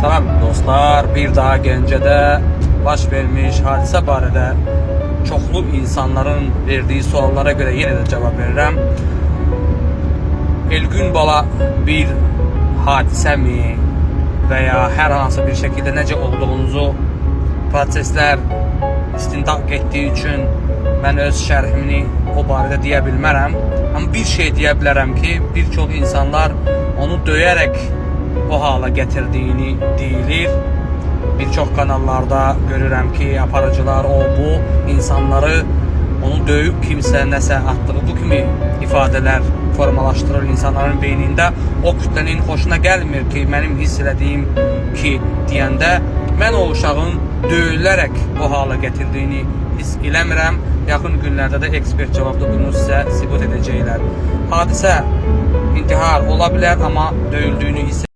Salam dostlar, bir daha Gəncədə baş vermiş hadisə barədə çoxlu insanların verdiği suallara göre yine de cevap verirəm. Elgün bala bir hadisə mi veya her hansı bir şekilde necə olduğunuzu prosesler istintaq etdiyi üçün mən öz şərhimini o barədə deyə bilmərəm. Ama bir şey deyə bilərəm ki, birçok insanlar onu döyərək o hala getirdiğini deyilir. Birçok kanallarda görürəm ki, aparıcılar o bu insanları onu döyüb kimsə nəsə atdığı bu kimi ifadələr formalaşdırır insanların beynində. O kütlənin xoşuna gəlmir ki, mənim hiss elədiyim ki deyəndə mən o uşağın döyülərək o hala gətirdiyini hiss eləmirəm. Yaxın günlərdə də ekspert cavabda bunu sizə sübut edəcəklər. Hadisə intihar ola bilər, amma döyüldüyünü hiss